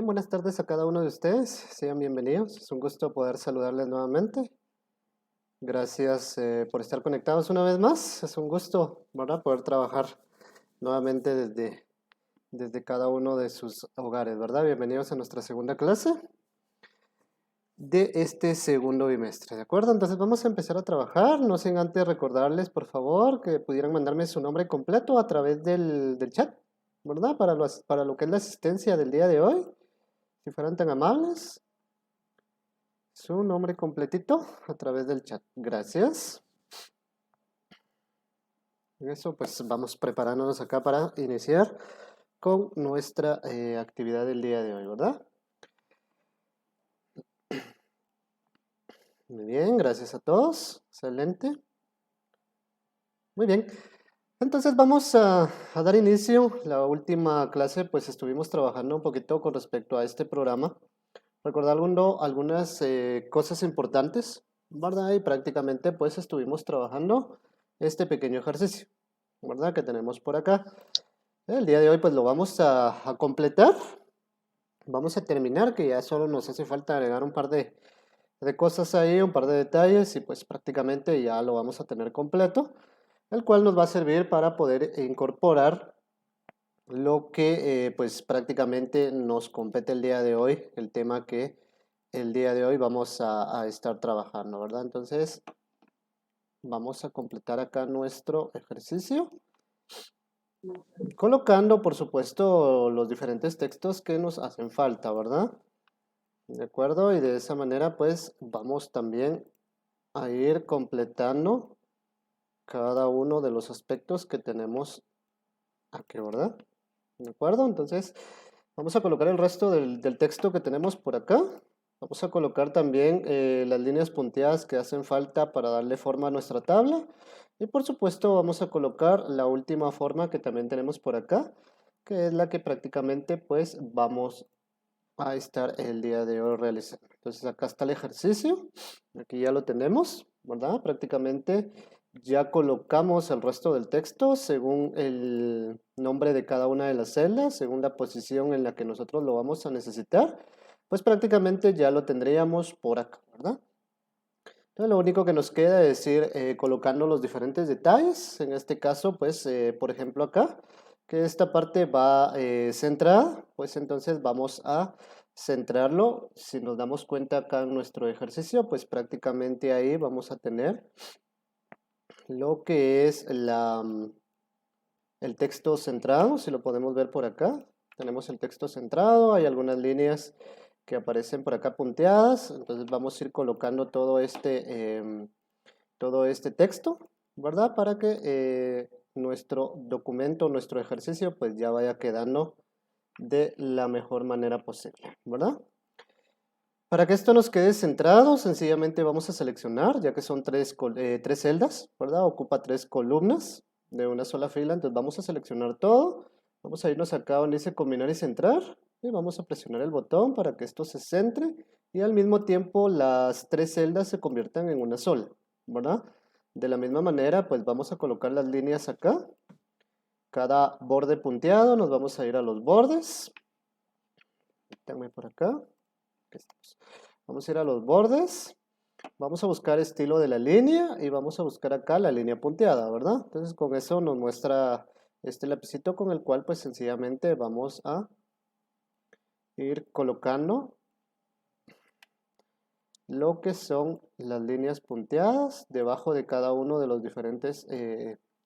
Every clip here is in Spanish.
Buenas tardes a cada uno de ustedes. Sean bienvenidos. Es un gusto poder saludarles nuevamente. Gracias por estar conectados una vez más. Es un gusto, ¿verdad? Poder trabajar nuevamente desde cada uno de sus hogares, ¿verdad? Bienvenidos a nuestra segunda clase de este segundo bimestre, ¿de acuerdo? Entonces vamos a empezar a trabajar. No sin antes recordarles, por favor, que pudieran mandarme su nombre completo a través del chat, ¿verdad? Para lo que es la asistencia del día de hoy. Si fueran tan amables, su nombre completito a través del chat. Gracias. En eso, pues vamos preparándonos acá para iniciar con nuestra actividad del día de hoy, ¿verdad? Muy bien, gracias a todos. Excelente. Muy bien. Entonces vamos a dar inicio. La última clase, pues estuvimos trabajando un poquito con respecto a este programa. Recordando algunas cosas importantes, ¿verdad? Y prácticamente pues estuvimos trabajando este pequeño ejercicio, ¿verdad? Que tenemos por acá. El día de hoy pues lo vamos a completar. Vamos a terminar, que ya solo nos hace falta agregar un par de cosas ahí, un par de detalles y pues prácticamente ya lo vamos a tener completo, el cual nos va a servir para poder incorporar lo que pues prácticamente nos compete el día de hoy, el tema que el día de hoy vamos a estar trabajando, ¿verdad? Entonces vamos a completar acá nuestro ejercicio, colocando por supuesto los diferentes textos que nos hacen falta, ¿verdad? ¿De acuerdo? Y de esa manera pues vamos también a ir completando cada uno de los aspectos que tenemos aquí, ¿verdad? ¿De acuerdo? Entonces vamos a colocar el resto del texto que tenemos por acá. Vamos a colocar también las líneas punteadas que hacen falta para darle forma a nuestra tabla. Y por supuesto vamos a colocar la última forma que también tenemos por acá, que es la que prácticamente pues vamos a estar el día de hoy realizando. Entonces acá está el ejercicio. Aquí ya lo tenemos, ¿verdad? Prácticamente ya colocamos el resto del texto según el nombre de cada una de las celdas, según la posición en la que nosotros lo vamos a necesitar, pues prácticamente ya lo tendríamos por acá, ¿verdad? Entonces lo único que nos queda es ir colocando los diferentes detalles, en este caso, pues, por ejemplo acá, que esta parte va centrada, pues entonces vamos a centrarlo. Si nos damos cuenta acá en nuestro ejercicio, pues prácticamente ahí vamos a tener lo que es el texto centrado, si lo podemos ver por acá. Tenemos el texto centrado, hay algunas líneas que aparecen por acá punteadas, entonces vamos a ir colocando todo este texto, ¿verdad? Para que nuestro documento, nuestro ejercicio, pues ya vaya quedando de la mejor manera posible, ¿verdad? Para que esto nos quede centrado, sencillamente vamos a seleccionar, ya que son tres celdas, ¿verdad? Ocupa tres columnas de una sola fila, entonces vamos a seleccionar todo. Vamos a irnos acá donde dice combinar y centrar y vamos a presionar el botón para que esto se centre y al mismo tiempo las tres celdas se conviertan en una sola, ¿verdad? De la misma manera, pues vamos a colocar las líneas acá. Cada borde punteado, nos vamos a ir a los bordes. Permítanme por acá. Aquí estamos. Vamos a ir a los bordes. Vamos a buscar estilo de la línea y vamos a buscar acá la línea punteada, ¿verdad? Entonces con eso nos muestra este lapicito con el cual pues sencillamente vamos a ir colocando lo que son las líneas punteadas debajo de cada uno de los diferentes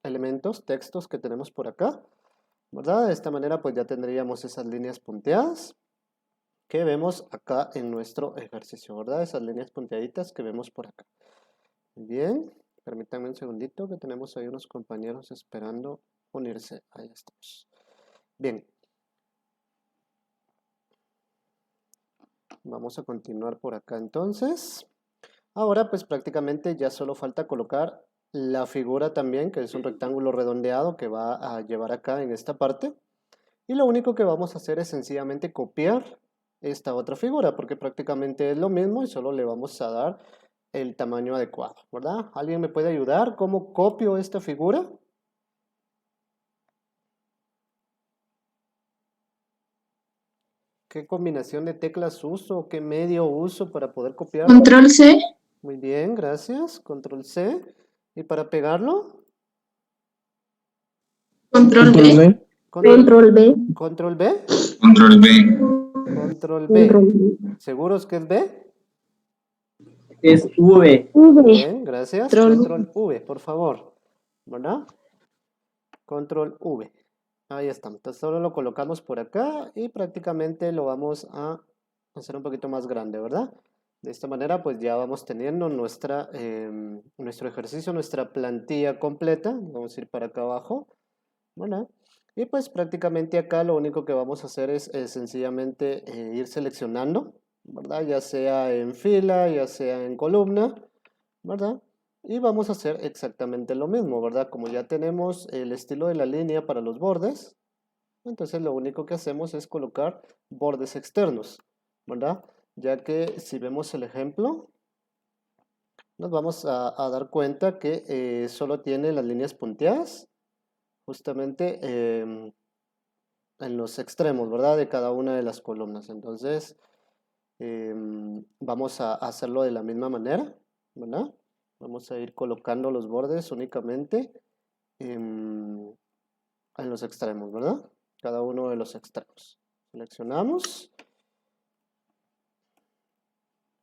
elementos, textos que tenemos por acá, ¿verdad? De esta manera pues ya tendríamos esas líneas punteadas que vemos acá en nuestro ejercicio, ¿verdad? Esas líneas punteaditas que vemos por acá. Bien, permítanme un segundito que tenemos ahí unos compañeros esperando unirse. Ahí estamos. Bien. Vamos a continuar por acá entonces. Ahora pues prácticamente ya solo falta colocar la figura también, que es un rectángulo redondeado que va a llevar acá en esta parte. Y lo único que vamos a hacer es sencillamente copiar esta otra figura, porque prácticamente es lo mismo y solo le vamos a dar el tamaño adecuado, ¿verdad? ¿Alguien me puede ayudar? ¿Cómo copio esta figura? Ok, ¿Qué combinación de teclas uso? ¿Qué medio uso para poder copiarlo? Control C. Muy bien, gracias. Control C. ¿Y para pegarlo? Control Control B. B. Control B. ¿Control B? Control B. Control Control B. B. ¿Seguros que es B? Es V. Muy V. bien, gracias. Control. Control V, por favor. ¿Verdad? Control V. Ahí está. Entonces solo lo colocamos por acá y prácticamente lo vamos a hacer un poquito más grande, ¿verdad? De esta manera pues ya vamos teniendo nuestro ejercicio, nuestra plantilla completa. Vamos a ir para acá abajo, ¿verdad? Y pues prácticamente acá lo único que vamos a hacer es sencillamente ir seleccionando, ¿verdad? Ya sea en fila, ya sea en columna, ¿verdad? Y vamos a hacer exactamente lo mismo, ¿verdad? Como ya tenemos el estilo de la línea para los bordes, entonces lo único que hacemos es colocar bordes externos, ¿verdad? Ya que si vemos el ejemplo, nos vamos a dar cuenta que solo tiene las líneas punteadas, justamente en los extremos, ¿verdad? De cada una de las columnas. Entonces, vamos a hacerlo de la misma manera, ¿verdad? Vamos a ir colocando los bordes únicamente en los extremos, ¿verdad? Cada uno de los extremos. Seleccionamos.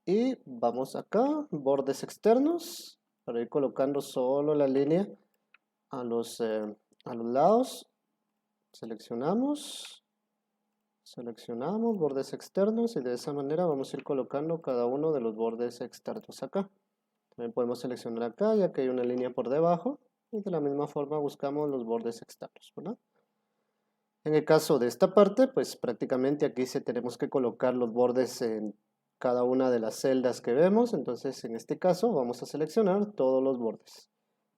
Y vamos acá, bordes externos, para ir colocando solo la línea a los lados. Seleccionamos. Seleccionamos bordes externos y de esa manera vamos a ir colocando cada uno de los bordes externos acá. También podemos seleccionar acá ya que hay una línea por debajo y de la misma forma buscamos los bordes externos, ¿verdad? En el caso de esta parte, pues prácticamente aquí sí tenemos que colocar los bordes en cada una de las celdas que vemos, entonces en este caso vamos a seleccionar todos los bordes.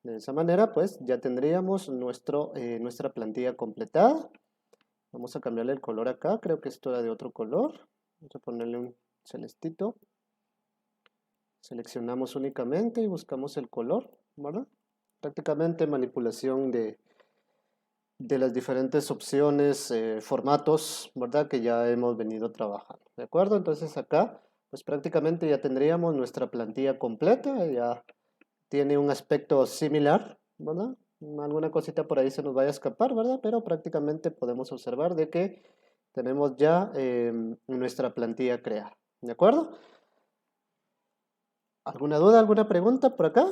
De esa manera pues ya tendríamos nuestra plantilla completada. Vamos a cambiarle el color acá, creo que esto era de otro color. Vamos a ponerle un celestito. Seleccionamos únicamente y buscamos el color, ¿verdad? Prácticamente manipulación de las diferentes opciones, formatos, ¿verdad? Que ya hemos venido trabajando, ¿de acuerdo? Entonces acá, pues prácticamente ya tendríamos nuestra plantilla completa, ya tiene un aspecto similar, ¿verdad? Alguna cosita por ahí se nos vaya a escapar, ¿verdad? Pero prácticamente podemos observar de que tenemos ya nuestra plantilla creada, ¿de acuerdo? ¿Alguna duda, alguna pregunta por acá?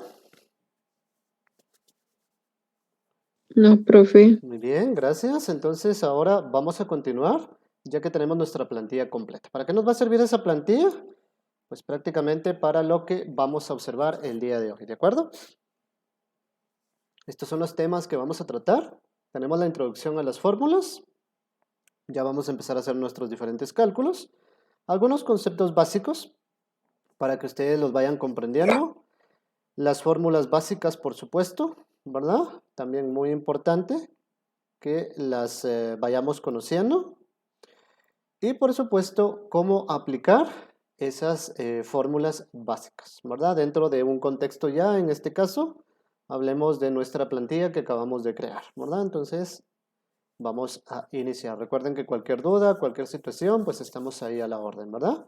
No, profe. Muy bien, gracias. Entonces ahora vamos a continuar, ya que tenemos nuestra plantilla completa. ¿Para qué nos va a servir esa plantilla? Pues prácticamente para lo que vamos a observar el día de hoy, ¿de acuerdo? Estos son los temas que vamos a tratar. Tenemos la introducción a las fórmulas. Ya vamos a empezar a hacer nuestros diferentes cálculos. Algunos conceptos básicos para que ustedes los vayan comprendiendo. Las fórmulas básicas, por supuesto, ¿verdad? También muy importante que las vayamos conociendo. Y por supuesto, cómo aplicar esas fórmulas básicas, ¿verdad? Dentro de un contexto ya, en este caso, hablemos de nuestra plantilla que acabamos de crear, ¿verdad? Entonces, vamos a iniciar. Recuerden que cualquier duda, cualquier situación, pues estamos ahí a la orden, ¿verdad?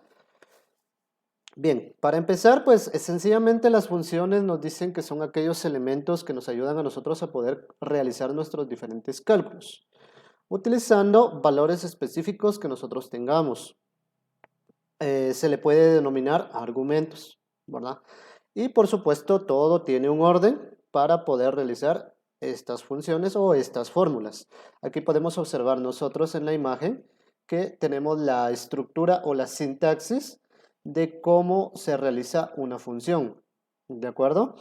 Bien, para empezar, pues sencillamente las funciones nos dicen que son aquellos elementos que nos ayudan a nosotros a poder realizar nuestros diferentes cálculos, utilizando valores específicos que nosotros tengamos. Se le puede denominar argumentos, ¿verdad? Y por supuesto, todo tiene un orden para poder realizar estas funciones o estas fórmulas. Aquí podemos observar nosotros en la imagen que tenemos la estructura o la sintaxis de cómo se realiza una función, ¿de acuerdo?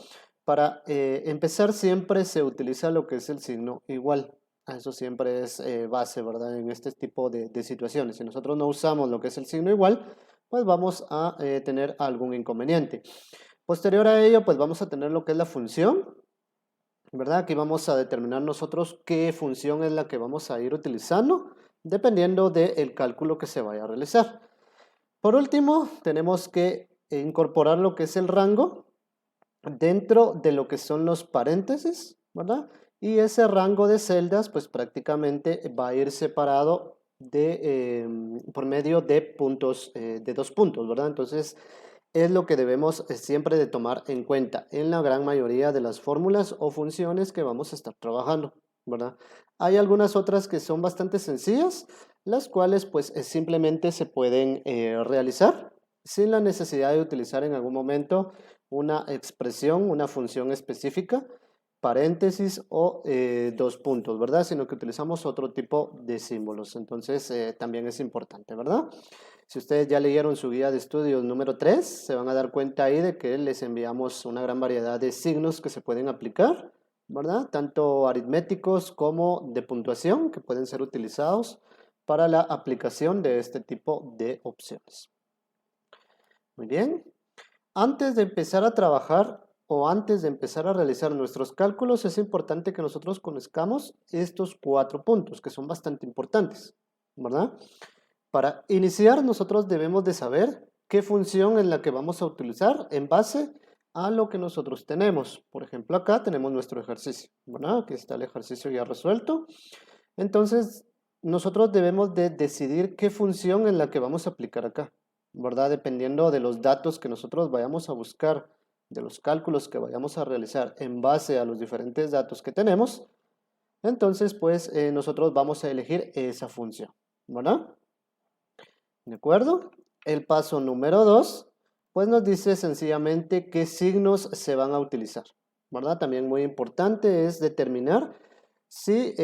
Para empezar siempre se utiliza lo que es el signo igual. Eso siempre es base, ¿verdad? En este tipo de situaciones. Si nosotros no usamos lo que es el signo igual, pues vamos a tener algún inconveniente. Posterior a ello, pues vamos a tener lo que es la función, ¿verdad? Aquí vamos a determinar nosotros qué función es la que vamos a ir utilizando, dependiendo del cálculo que se vaya a realizar. Por último, tenemos que incorporar lo que es el rango dentro de lo que son los paréntesis, ¿verdad? Y ese rango de celdas, pues prácticamente va a ir separado por medio de puntos, de 2 puntos, ¿verdad? Entonces, es lo que debemos siempre de tomar en cuenta en la gran mayoría de las fórmulas o funciones que vamos a estar trabajando, ¿verdad? Hay algunas otras que son bastante sencillas, las cuales pues simplemente se pueden realizar sin la necesidad de utilizar en algún momento una expresión, una función específica, paréntesis o 2 puntos, ¿verdad? Sino que utilizamos otro tipo de símbolos. Entonces, también es importante, ¿verdad? Si ustedes ya leyeron su guía de estudios número 3, se van a dar cuenta ahí de que les enviamos una gran variedad de signos que se pueden aplicar, ¿verdad? Tanto aritméticos como de puntuación que pueden ser utilizados para la aplicación de este tipo de opciones. Muy bien. Antes de empezar a trabajar o antes de empezar a realizar nuestros cálculos, es importante que nosotros conozcamos estos 4 puntos que son bastante importantes, ¿verdad? Para iniciar, nosotros debemos de saber qué función es la que vamos a utilizar en base a lo que nosotros tenemos. Por ejemplo, acá tenemos nuestro ejercicio, ¿verdad? Aquí está el ejercicio ya resuelto. Entonces, nosotros debemos de decidir qué función es la que vamos a aplicar acá, ¿verdad? Dependiendo de los datos que nosotros vayamos a buscar, de los cálculos que vayamos a realizar en base a los diferentes datos que tenemos, entonces, pues, nosotros vamos a elegir esa función, ¿verdad? ¿De acuerdo? El paso número 2, pues nos dice sencillamente qué signos se van a utilizar, ¿verdad? También muy importante es determinar si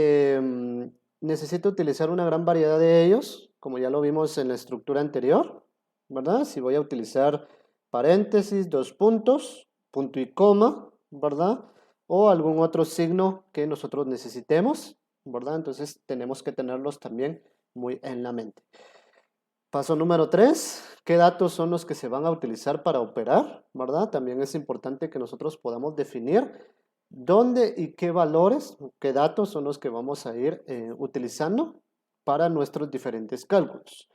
necesito utilizar una gran variedad de ellos, como ya lo vimos en la estructura anterior, ¿verdad? Si voy a utilizar paréntesis, 2 puntos, punto y coma, ¿verdad? O algún otro signo que nosotros necesitemos, ¿verdad? Entonces tenemos que tenerlos también muy en la mente. Paso número 3, ¿qué datos son los que se van a utilizar para operar? ¿Verdad? También es importante que nosotros podamos definir dónde y qué valores, qué datos son los que vamos a ir utilizando para nuestros diferentes cálculos.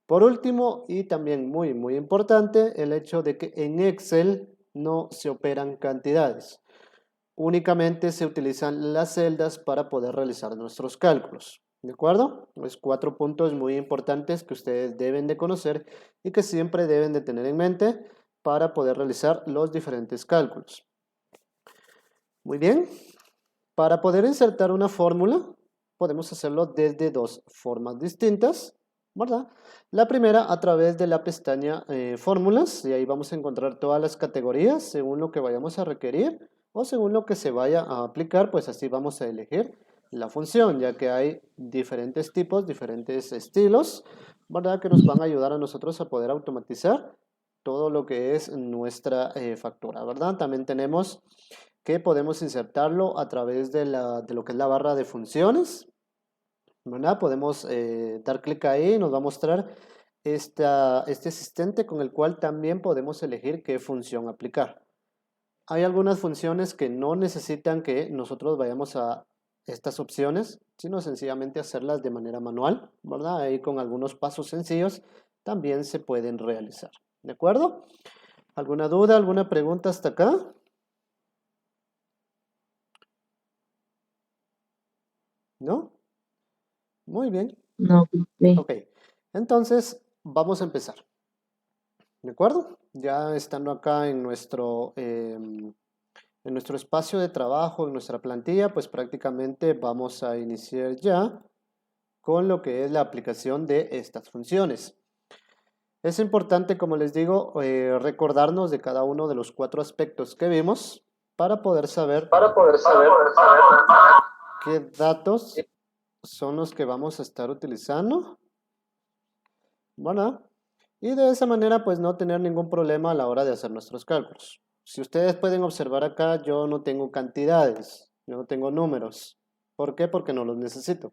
Por último, y también muy importante, el hecho de que en Excel no se operan cantidades. Únicamente se utilizan las celdas para poder realizar nuestros cálculos. ¿De acuerdo? Pues 4 puntos muy importantes que ustedes deben de conocer y que siempre deben de tener en mente para poder realizar los diferentes cálculos. Muy bien. Para poder insertar una fórmula, podemos hacerlo desde 2 formas distintas, ¿verdad? La primera a través de la pestaña fórmulas, y ahí vamos a encontrar todas las categorías según lo que vayamos a requerir o según lo que se vaya a aplicar, pues así vamos a elegir la función, ya que hay diferentes tipos, diferentes estilos, ¿verdad? Que nos van a ayudar a nosotros a poder automatizar todo lo que es nuestra factura, ¿verdad? También tenemos que podemos insertarlo a través de lo que es la barra de funciones, ¿verdad? Podemos dar clic ahí y nos va a mostrar este asistente con el cual también podemos elegir qué función aplicar. Hay algunas funciones que no necesitan que nosotros vayamos a estas opciones, sino sencillamente hacerlas de manera manual, ¿verdad? Ahí con algunos pasos sencillos también se pueden realizar, ¿de acuerdo? ¿Alguna duda, alguna pregunta hasta acá? ¿No? Muy bien. No, profe. Ok, entonces vamos a empezar. ¿De acuerdo? Ya estando acá en nuestro espacio de trabajo, en nuestra plantilla, pues prácticamente vamos a iniciar ya con lo que es la aplicación de estas funciones. Es importante, como les digo, recordarnos de cada uno de los 4 aspectos que vimos para poder saber qué datos son los que vamos a estar utilizando. Bueno, y de esa manera pues no tener ningún problema a la hora de hacer nuestros cálculos. Si ustedes pueden observar acá, yo no tengo cantidades, yo no tengo números. ¿Por qué? Porque no los necesito,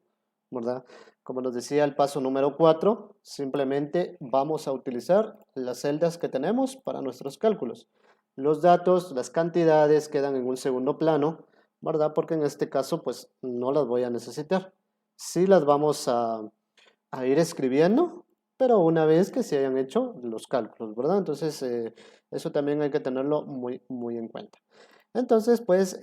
¿verdad? Como nos decía el paso número 4, simplemente vamos a utilizar las celdas que tenemos para nuestros cálculos. Los datos, las cantidades quedan en un segundo plano, ¿verdad? Porque en este caso pues no las voy a necesitar. Sí las vamos a ir escribiendo, pero una vez que se hayan hecho los cálculos, ¿verdad? Entonces, eso también hay que tenerlo muy en cuenta. Entonces, pues,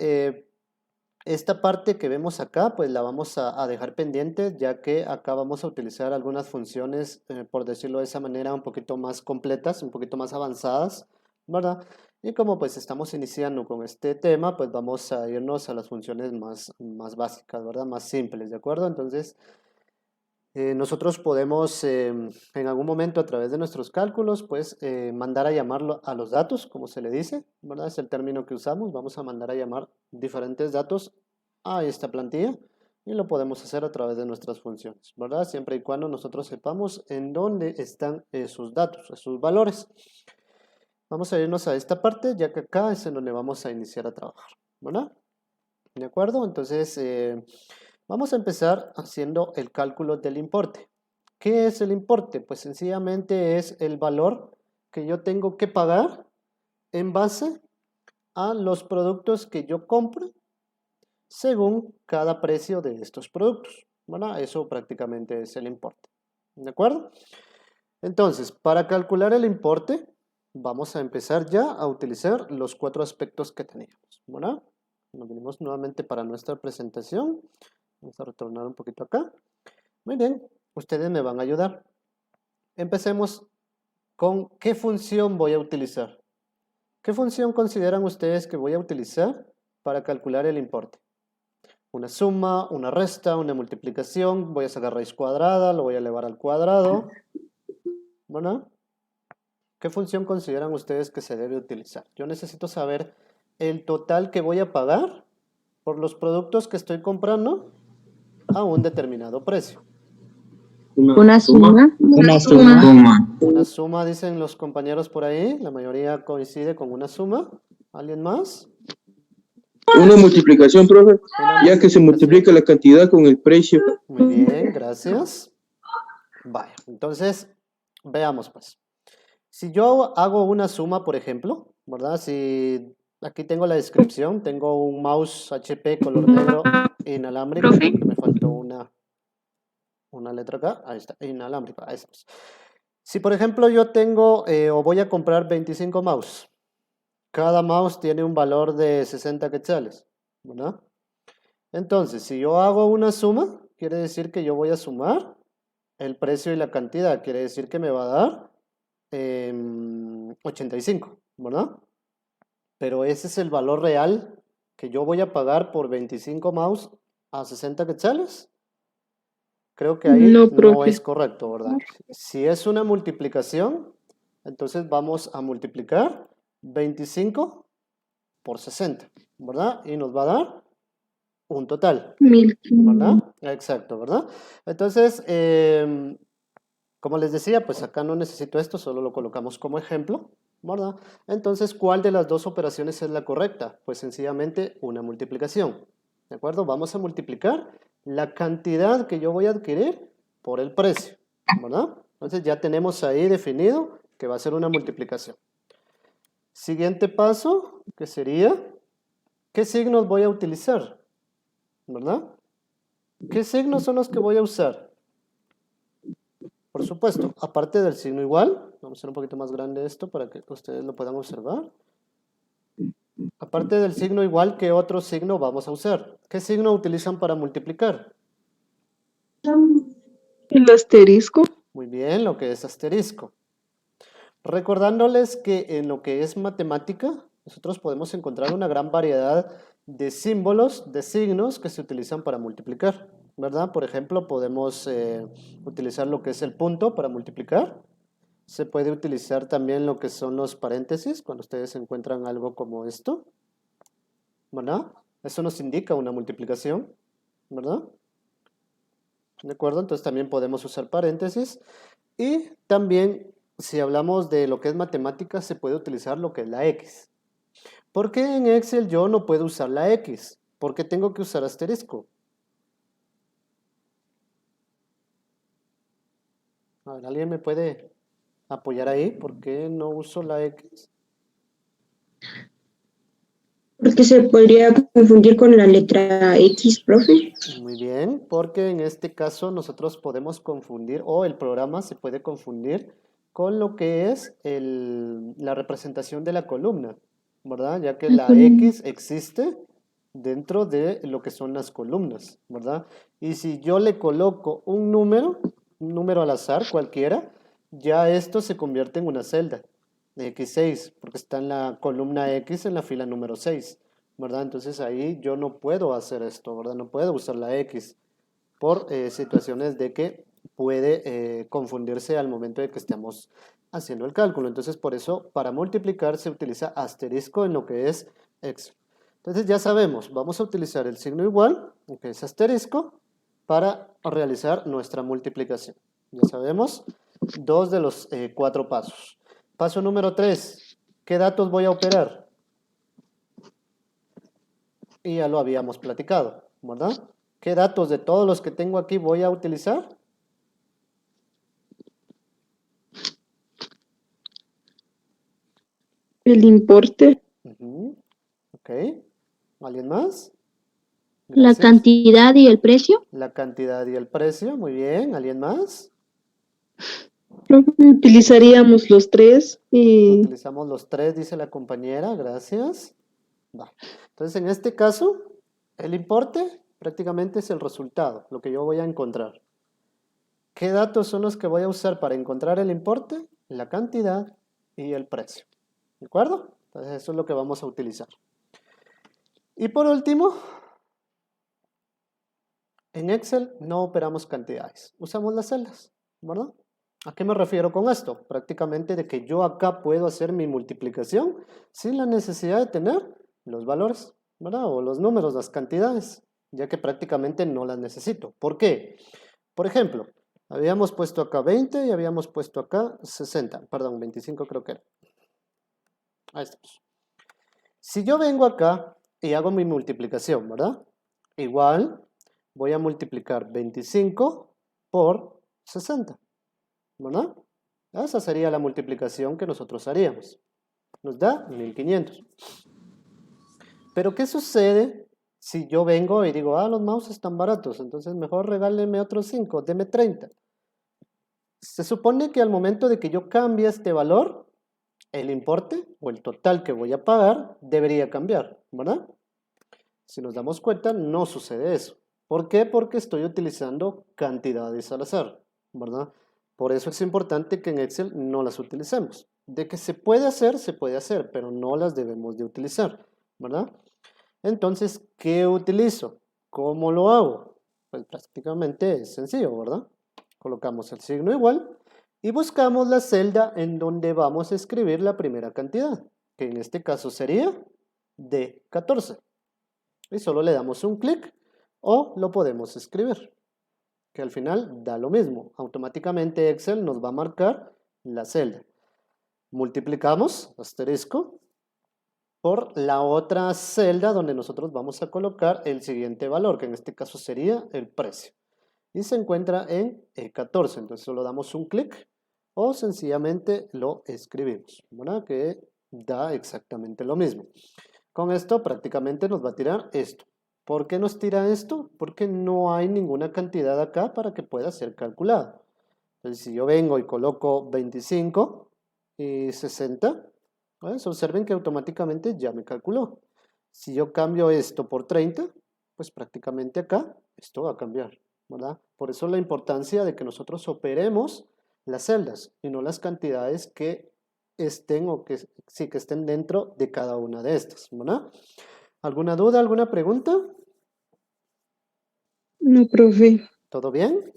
esta parte que vemos acá, pues la vamos a dejar pendiente, ya que acá vamos a utilizar algunas funciones, por decirlo de esa manera, un poquito más completas, un poquito más avanzadas, ¿verdad? Y como pues estamos iniciando con este tema, pues vamos a irnos a las funciones más básicas, ¿verdad? Más simples, ¿de acuerdo? Entonces, nosotros podemos en algún momento a través de nuestros cálculos, pues mandar a llamarlo a los datos, como se le dice, ¿verdad? Es el término que usamos. Vamos a mandar a llamar diferentes datos a esta plantilla y lo podemos hacer a través de nuestras funciones, ¿verdad? Siempre y cuando nosotros sepamos en dónde están esos datos, esos valores. Vamos a irnos a esta parte, ya que acá es en donde vamos a iniciar a trabajar, ¿verdad? ¿De acuerdo? Entonces, vamos a empezar haciendo el cálculo del importe. ¿Qué es el importe? Pues sencillamente es el valor que yo tengo que pagar en base a los productos que yo compro según cada precio de estos productos. Bueno, eso prácticamente es el importe. ¿De acuerdo? Entonces, para calcular el importe, vamos a empezar ya a utilizar los 4 aspectos que teníamos. Bueno, nos venimos nuevamente para nuestra presentación. Vamos a retornar un poquito acá. Muy bien, ustedes me van a ayudar. Empecemos con qué función voy a utilizar. ¿Qué función consideran ustedes que voy a utilizar para calcular el importe? Una suma, una resta, una multiplicación, voy a sacar raíz cuadrada, lo voy a elevar al cuadrado. ¿Bueno? ¿Qué función consideran ustedes que se debe utilizar? Yo necesito saber el total que voy a pagar por los productos que estoy comprando a un determinado precio. Una suma. Una suma, dicen los compañeros por ahí. La mayoría coincide con una suma. ¿Alguien más? Una multiplicación, profe, ya que se multiplica la cantidad con el precio. Muy bien, gracias. Vaya, entonces, veamos pues. Si yo hago una suma, por ejemplo, ¿verdad? Si aquí tengo la descripción, tengo un mouse HP color negro inalámbrico, me faltó una letra acá, ahí está, inalámbrico, ahí está. Si por ejemplo yo tengo o voy a comprar 25 mouse, cada mouse tiene un valor de 60 quetzales, ¿verdad? Entonces, si yo hago una suma, quiere decir que yo voy a sumar el precio y la cantidad, quiere decir que me va a dar 85, ¿verdad? Pero ese es el valor real que yo voy a pagar por 25 mouse a 60 quetzales. Creo que ahí No, no profe. es correcto, ¿verdad? Si es una multiplicación, entonces vamos a multiplicar 25 por 60, ¿verdad? Y nos va a dar un total, 1500. ¿verdad? Exacto, ¿verdad? Entonces, como les decía, pues acá no necesito esto, solo lo colocamos como ejemplo, ¿verdad? Entonces, ¿cuál de las dos operaciones es la correcta? Pues sencillamente una multiplicación, ¿de acuerdo? Vamos a multiplicar la cantidad que yo voy a adquirir por el precio, ¿verdad? Entonces ya tenemos ahí definido que va a ser una multiplicación. Siguiente paso, que sería, ¿qué signos voy a utilizar? ¿Verdad? ¿Qué signos son los que voy a usar? Por supuesto, aparte del signo igual, vamos a hacer un poquito más grande esto para que ustedes lo puedan observar. Aparte del signo igual, ¿qué otro signo vamos a usar? ¿Qué signo utilizan para multiplicar? El asterisco. Muy bien, lo que es asterisco. Recordándoles que en lo que es matemática, nosotros podemos encontrar una gran variedad de símbolos, de signos que se utilizan para multiplicar, ¿verdad? Por ejemplo, podemos utilizar lo que es el punto para multiplicar. Se puede utilizar también lo que son los paréntesis, cuando ustedes encuentran algo como esto, ¿verdad? Eso nos indica una multiplicación, ¿verdad? ¿De acuerdo? Entonces también podemos usar paréntesis. Y también, si hablamos de lo que es matemáticas, se puede utilizar lo que es la X. ¿Por qué en Excel yo no puedo usar la X? ¿Por qué tengo que usar asterisco? A ver, ¿alguien me puede apoyar ahí? ¿Por qué no uso la X? Porque se podría confundir con la letra X, profe. Muy bien, porque en este caso nosotros podemos confundir, o el programa se puede confundir con lo que es la representación de la columna, ¿verdad? Ya que la X existe dentro de lo que son las columnas, ¿verdad? Y si yo le coloco un número al azar, cualquiera, ya esto se convierte en una celda de X6, porque está en la columna X en la fila número 6, ¿verdad? Entonces ahí yo no puedo hacer esto, ¿verdad? No puedo usar la X por situaciones de que puede confundirse al momento de que estemos haciendo el cálculo. Entonces, por eso, para multiplicar se utiliza asterisco en lo que es Excel. Entonces, ya sabemos, vamos a utilizar el signo igual, que es asterisco, para realizar nuestra multiplicación. Ya sabemos 2 de los 4 pasos. Paso número 3, ¿qué datos voy a operar? Y ya lo habíamos platicado, ¿verdad? ¿Qué datos de todos los que tengo aquí voy a utilizar? El importe. Ok. ¿Alguien más? La Gracias. cantidad y el precio. La cantidad y el precio, muy bien. ¿Alguien más? Profe, utilizaríamos los tres y Utilizamos los 3, dice la compañera, gracias. Va. Entonces, en este caso, el importe prácticamente es el resultado, lo que yo voy a encontrar. ¿Qué datos son los que voy a usar para encontrar el importe? La cantidad y el precio. ¿De acuerdo? Entonces, eso es lo que vamos a utilizar. Y por último, en Excel no operamos cantidades, usamos las celdas, ¿verdad? ¿A qué me refiero con esto? Prácticamente de que yo acá puedo hacer mi multiplicación sin la necesidad de tener los valores, ¿verdad? O los números, las cantidades, ya que prácticamente no las necesito. ¿Por qué? Por ejemplo, habíamos puesto acá 20 y habíamos puesto acá 60, perdón, 25 creo que era. Ahí estamos. Si yo vengo acá y hago mi multiplicación, ¿verdad? Igual voy a multiplicar 25 por 60. ¿Verdad? Esa sería la multiplicación que nosotros haríamos. Nos da 1500. Pero ¿qué sucede si yo vengo y digo, los mouse están baratos, entonces mejor regáleme otros 5, deme 30? Se supone que al momento de que yo cambie este valor, el importe o el total que voy a pagar debería cambiar, ¿verdad? Si nos damos cuenta, no sucede eso. ¿Por qué? Porque estoy utilizando cantidades al azar, ¿verdad? Por eso es importante que en Excel no las utilicemos. De que se puede hacer, pero no las debemos de utilizar, ¿verdad? Entonces, ¿qué utilizo? ¿Cómo lo hago? Pues prácticamente es sencillo, ¿verdad? Colocamos el signo igual y buscamos la celda en donde vamos a escribir la primera cantidad, que en este caso sería D14. Y solo le damos un clic o lo podemos escribir, que al final da lo mismo. Automáticamente Excel nos va a marcar la celda. Multiplicamos, asterisco, por la otra celda donde nosotros vamos a colocar el siguiente valor, que en este caso sería el precio. Y se encuentra en E14, entonces solo damos un clic o sencillamente lo escribimos, ¿verdad? Que da exactamente lo mismo. Con esto prácticamente nos va a tirar esto. ¿Por qué nos tira esto? Porque no hay ninguna cantidad acá para que pueda ser calculada. Entonces, si yo vengo y coloco 25 y 60, pues observen que automáticamente ya me calculó. Si yo cambio esto por 30, pues prácticamente acá esto va a cambiar, ¿verdad? Por eso la importancia de que nosotros operemos las celdas y no las cantidades que estén o que sí que estén dentro de cada una de estas, ¿verdad? ¿Alguna duda, alguna pregunta? no, profe. ¿Todo bien?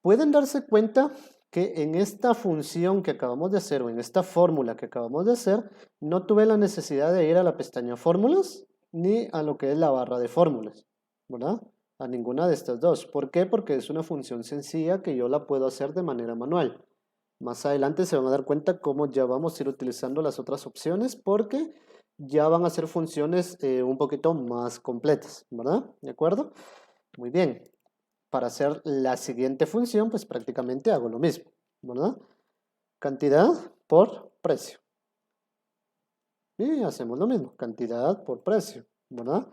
Pueden darse cuenta que en esta función que acabamos de hacer o en esta fórmula que acabamos de hacer, no tuve la necesidad de ir a la pestaña fórmulas ni a lo que es la barra de fórmulas, ¿verdad? A ninguna de estas dos. ¿Por qué? Porque es una función sencilla que yo la puedo hacer de manera manual. Más adelante se van a dar cuenta cómo ya vamos a ir utilizando las otras opciones porque ya van a ser funciones un poquito más completas, ¿verdad? ¿De acuerdo? Muy bien. Para hacer la siguiente función, pues prácticamente hago lo mismo, ¿verdad? Cantidad por precio. Y hacemos lo mismo, cantidad por precio, ¿verdad?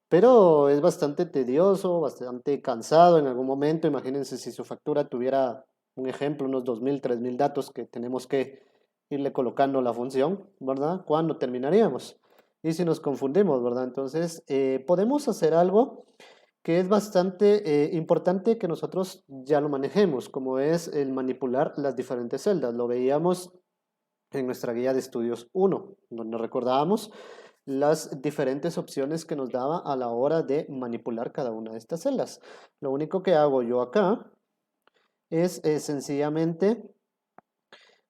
Pero es bastante tedioso, bastante cansado en algún momento. Imagínense si su factura tuviera, un ejemplo, unos 2000, 3000 datos que tenemos que irle colocando la función, ¿verdad? ¿Cuándo terminaríamos? y si nos confundimos, ¿verdad? Entonces, podemos hacer algo que es bastante importante que nosotros ya lo manejemos, como es el manipular las diferentes celdas. Lo veíamos en nuestra guía de estudios 1, donde recordábamos las diferentes opciones que nos daba a la hora de manipular cada una de estas celdas. Lo único que hago yo acá es sencillamente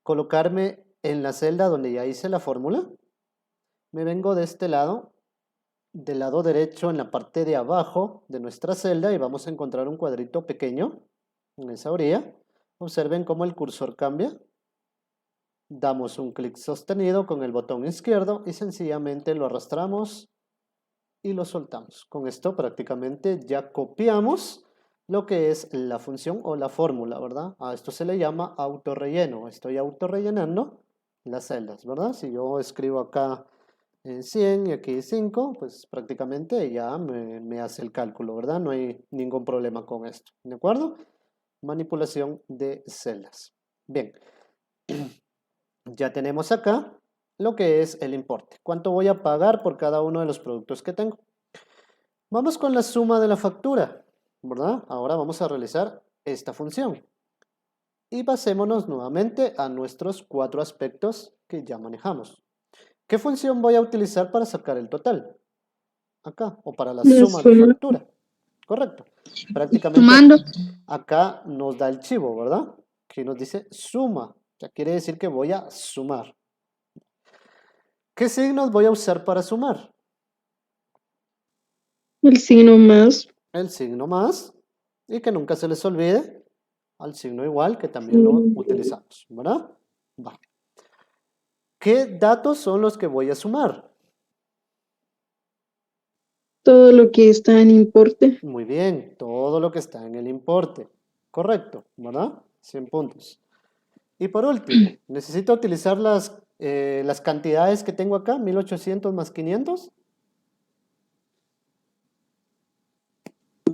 colocarme en la celda donde ya hice la fórmula. Me vengo de este lado, del lado derecho en la parte de abajo de nuestra celda y vamos a encontrar un cuadrito pequeño en esa orilla. Observen cómo el cursor cambia. Damos un clic sostenido con el botón izquierdo y sencillamente lo arrastramos y lo soltamos. Con esto prácticamente ya copiamos lo que es la función o la fórmula, ¿verdad? A esto se le llama autorrelleno. Estoy autorrellenando las celdas, ¿verdad? Si yo escribo acá 100 y aquí 5, pues prácticamente ya me hace el cálculo, ¿verdad? No hay ningún problema con esto, ¿de acuerdo? Manipulación de celdas. Bien. Ya tenemos acá lo que es el importe. ¿Cuánto voy a pagar por cada uno de los productos que tengo? Vamos con la suma de la factura, ¿verdad? Ahora vamos a realizar esta función. Y pasémonos nuevamente a nuestros 4 aspectos que ya manejamos. ¿Qué función voy a utilizar para sacar el total? Acá, o para la suma de factura. Correcto. Prácticamente Sumando. acá nos da el chivo, ¿verdad? Que nos dice suma. Ya quiere decir que voy a sumar. ¿Qué signos voy a usar para sumar? El signo más. El signo más. Y que nunca se les olvide al signo igual, que también lo utilizamos, ¿verdad? Va. ¿Qué datos son los que voy a sumar? Todo lo que está en importe. Muy bien, todo lo que está en el importe. Correcto, ¿verdad? 100 puntos. Y por último, necesito utilizar las cantidades que tengo acá, 1800 más 500.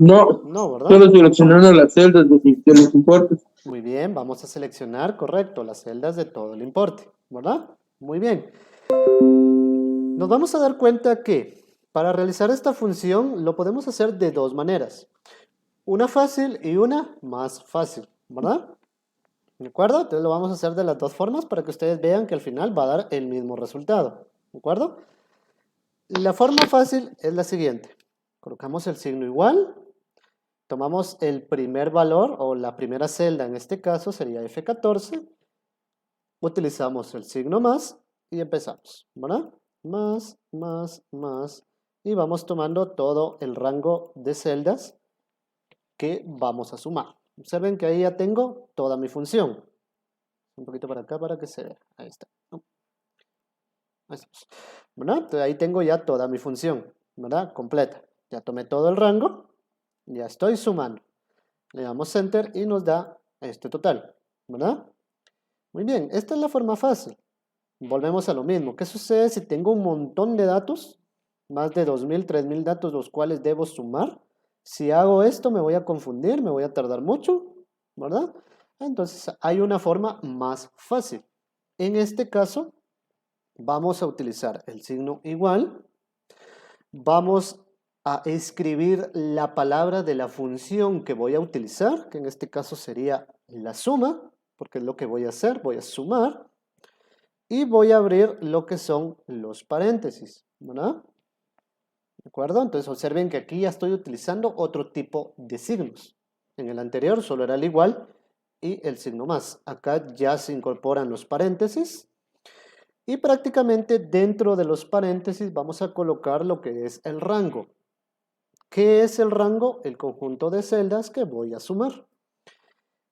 No, No, ¿verdad? solo seleccionando las celdas de los importes. Muy bien, vamos a seleccionar, correcto, las celdas de todo el importe, ¿verdad? Muy bien. Nos vamos a dar cuenta que para realizar esta función lo podemos hacer de 2 maneras. Una fácil y una más fácil, ¿verdad? ¿De acuerdo? Entonces lo vamos a hacer de las 2 formas para que ustedes vean que al final va a dar el mismo resultado. ¿De acuerdo? La forma fácil es la siguiente. Colocamos el signo igual. Tomamos el primer valor o la primera celda, en este caso sería F14. Utilizamos el signo más y empezamos, ¿verdad? Más. Y vamos tomando todo el rango de celdas que vamos a sumar. Observen que ahí ya tengo toda mi función. Un poquito para acá para que se vea. Ahí está. Ahí estamos. ¿Verdad? Entonces ahí tengo ya toda mi función, ¿verdad? Completa. Ya tomé todo el rango. Ya estoy sumando. Le damos Enter y nos da este total, ¿verdad? Muy bien, esta es la forma fácil. Volvemos a lo mismo. ¿Qué sucede si tengo un montón de datos? Más de 2000, 3000 datos los cuales debo sumar. Si hago esto me voy a confundir, me voy a tardar mucho, ¿verdad? Entonces hay una forma más fácil. En este caso vamos a utilizar el signo igual. Vamos a escribir la palabra de la función que voy a utilizar, que en este caso sería la suma, porque es lo que voy a hacer, voy a sumar. Y voy a abrir lo que son los paréntesis, ¿verdad? ¿De acuerdo? Entonces observen que aquí ya estoy utilizando otro tipo de signos. En el anterior solo era el igual y el signo más. Acá ya se incorporan los paréntesis. Y prácticamente dentro de los paréntesis vamos a colocar lo que es el rango. ¿Qué es el rango? El conjunto de celdas que voy a sumar.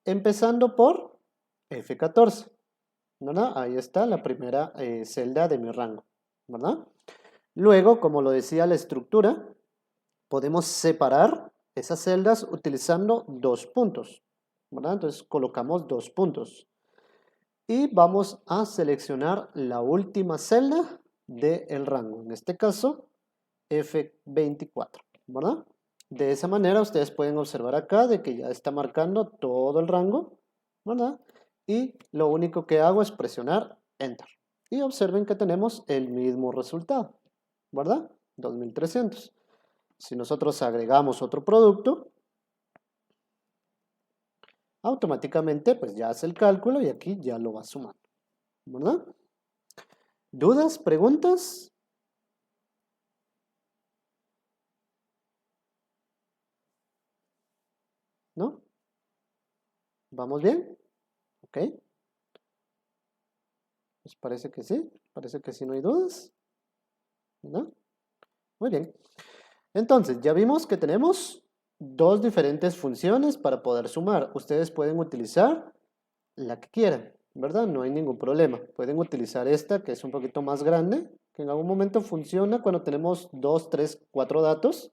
Empezando por F14. ¿Verdad? Ahí está la primera celda de mi rango, ¿verdad? Luego, como lo decía la estructura, podemos separar esas celdas utilizando 2 puntos, ¿verdad? Entonces colocamos 2 puntos y vamos a seleccionar la última celda del rango, en este caso F24, ¿verdad? De esa manera ustedes pueden observar acá de que ya está marcando todo el rango, ¿verdad? Y lo único que hago es presionar Enter. Y observen que tenemos el mismo resultado, ¿verdad? 2.300. Si nosotros agregamos otro producto, automáticamente pues ya hace el cálculo y aquí ya lo va sumando, ¿verdad? ¿Dudas? ¿Preguntas? ¿No? ¿Vamos bien? ¿Ok? Pues parece que sí, no hay dudas, ¿no? Muy bien. Entonces, ya vimos que tenemos dos diferentes funciones para poder sumar. Ustedes pueden utilizar la que quieran, ¿verdad? No hay ningún problema. Pueden utilizar esta, que es un poquito más grande, que en algún momento funciona cuando tenemos 2, 3, 4 datos.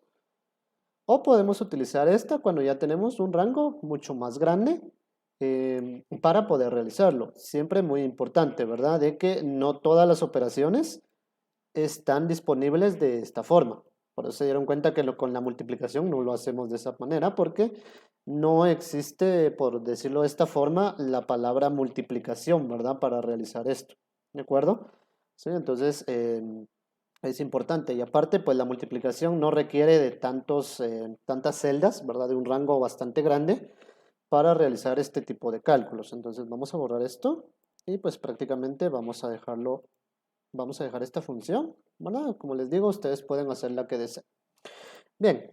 O podemos utilizar esta cuando ya tenemos un rango mucho más grande para poder realizarlo. Siempre muy importante, ¿verdad? De que no todas las operaciones están disponibles de esta forma. Por eso se dieron cuenta que con la multiplicación no lo hacemos de esa manera porque no existe, por decirlo de esta forma, la palabra multiplicación, ¿verdad? Para realizar esto, ¿de acuerdo? Sí, entonces es importante. Y aparte, pues la multiplicación no requiere de tantas celdas, ¿verdad? De un rango bastante grande para realizar este tipo de cálculos. Entonces vamos a borrar esto y pues prácticamente vamos a dejar esta función, ¿verdad? Como les digo, ustedes pueden hacer la que deseen. Bien,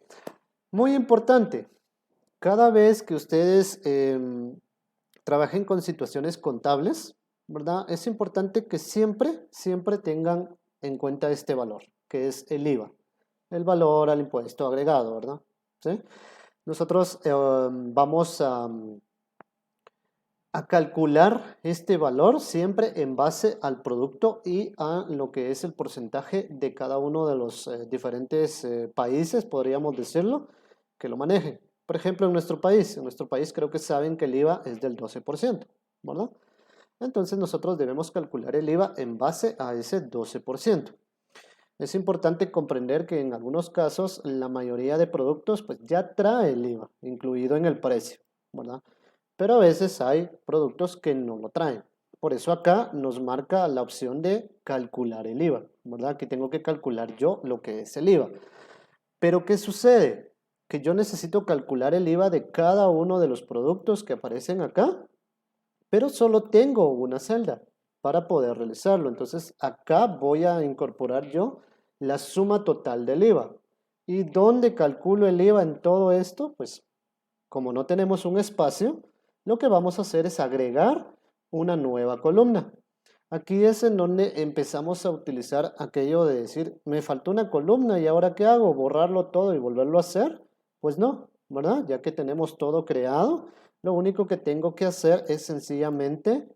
muy importante. Cada vez que ustedes trabajen con situaciones contables, ¿verdad? Es importante que siempre tengan en cuenta este valor, que es el IVA, el valor al impuesto agregado, ¿verdad? ¿Sí? Nosotros vamos a calcular este valor siempre en base al producto y a lo que es el porcentaje de cada uno de los diferentes países, podríamos decirlo, que lo manejen. Por ejemplo, en nuestro país creo que saben que el IVA es del 12%, ¿verdad? Entonces nosotros debemos calcular el IVA en base a ese 12%. Es importante comprender que en algunos casos la mayoría de productos pues ya trae el IVA incluido en el precio, ¿verdad? Pero a veces hay productos que no lo traen. Por eso acá nos marca la opción de calcular el IVA, ¿verdad? Aquí tengo que calcular yo lo que es el IVA. Pero ¿qué sucede? Que yo necesito calcular el IVA de cada uno de los productos que aparecen acá, pero solo tengo una celda para poder realizarlo. Entonces acá voy a incorporar yo la suma total del IVA. ¿Y dónde calculo el IVA en todo esto? Pues como no tenemos un espacio, lo que vamos a hacer es agregar una nueva columna. Aquí es en donde empezamos a utilizar aquello de decir, me faltó una columna y ahora ¿qué hago? ¿Borrarlo todo y volverlo a hacer? Pues no, ¿verdad? Ya que tenemos todo creado, lo único que tengo que hacer es sencillamente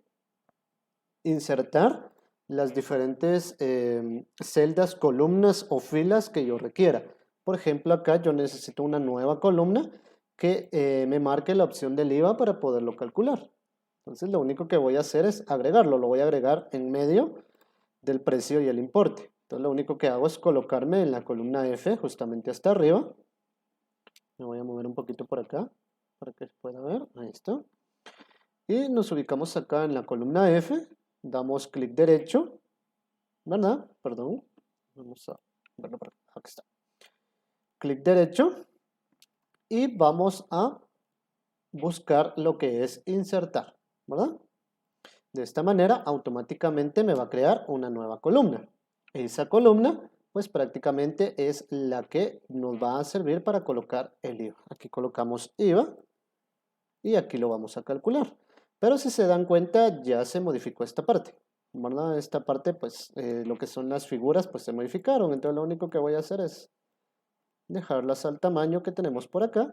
insertar las diferentes celdas, columnas o filas que yo requiera. Por ejemplo, acá yo necesito una nueva columna que me marque la opción del IVA para poderlo calcular. Entonces lo único que voy a hacer es agregarlo, lo voy a agregar en medio del precio y el importe. Entonces lo único que hago es colocarme en la columna F justamente hasta arriba. Me voy a mover un poquito por acá para que se pueda ver. Ahí está. Y nos ubicamos acá en la columna F. Damos clic derecho. ¿Verdad? Perdón. Vamos a verlo por acá. Aquí está. Clic derecho. Y vamos a buscar lo que es insertar. ¿Verdad? De esta manera automáticamente me va a crear una nueva columna. Esa columna pues prácticamente es la que nos va a servir para colocar el IVA. Aquí colocamos IVA y aquí lo vamos a calcular. Pero si se dan cuenta ya se modificó esta parte, ¿verdad? Esta parte pues lo que son las figuras pues se modificaron. Entonces lo único que voy a hacer es dejarlas al tamaño que tenemos por acá,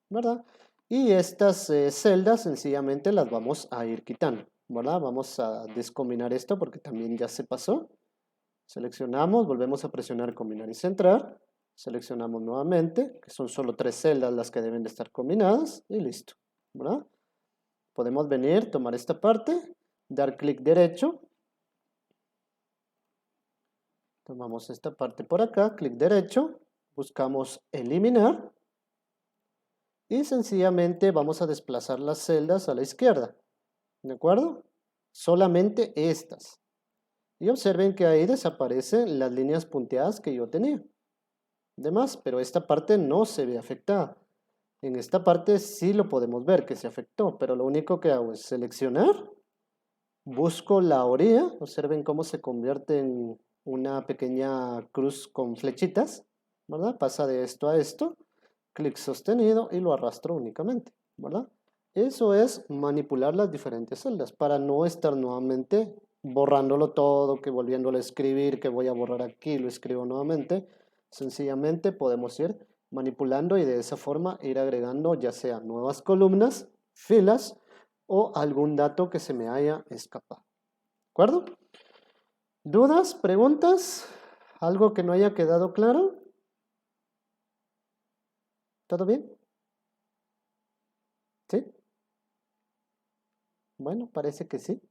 ¿verdad? Y estas celdas sencillamente las vamos a ir quitando, ¿verdad? Vamos a descombinar esto porque también ya se pasó. Seleccionamos, volvemos a presionar combinar y centrar. Seleccionamos nuevamente, que son solo 3 celdas las que deben de estar combinadas y listo, ¿verdad? Podemos venir, tomar esta parte, dar clic derecho. Tomamos esta parte por acá, clic derecho, buscamos eliminar y sencillamente vamos a desplazar las celdas a la izquierda, ¿de acuerdo? Solamente estas. Y observen que ahí desaparecen las líneas punteadas que yo tenía. Demás, pero esta parte no se ve afectada. En esta parte sí lo podemos ver que se afectó, pero lo único que hago es seleccionar, busco la orilla, observen cómo se convierte en una pequeña cruz con flechitas, ¿verdad? Pasa de esto a esto, clic sostenido y lo arrastro únicamente, ¿verdad? Eso es manipular las diferentes celdas para no estar nuevamente borrándolo todo, que volviéndolo a escribir, que voy a borrar aquí, lo escribo nuevamente. Sencillamente podemos ir manipulando y de esa forma ir agregando ya sea nuevas columnas, filas o algún dato que se me haya escapado. ¿De acuerdo? ¿Dudas? ¿Preguntas? ¿Algo que no haya quedado claro? ¿Todo bien? ¿Sí? Bueno, parece que sí.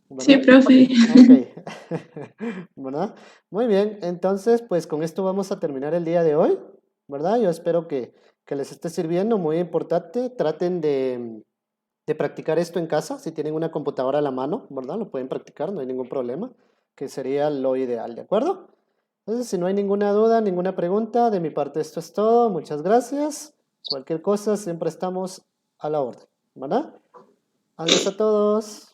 ¿Verdad? Sí, profe. Ok, ¿verdad? Muy bien, entonces pues con esto vamos a terminar el día de hoy, ¿verdad? Yo espero que les esté sirviendo, muy importante, traten de practicar esto en casa, si tienen una computadora a la mano, ¿verdad? Lo pueden practicar, no hay ningún problema, que sería lo ideal, ¿de acuerdo? Entonces, si no hay ninguna duda, ninguna pregunta, de mi parte esto es todo, muchas gracias, cualquier cosa siempre estamos a la orden, ¿verdad? Adiós a todos.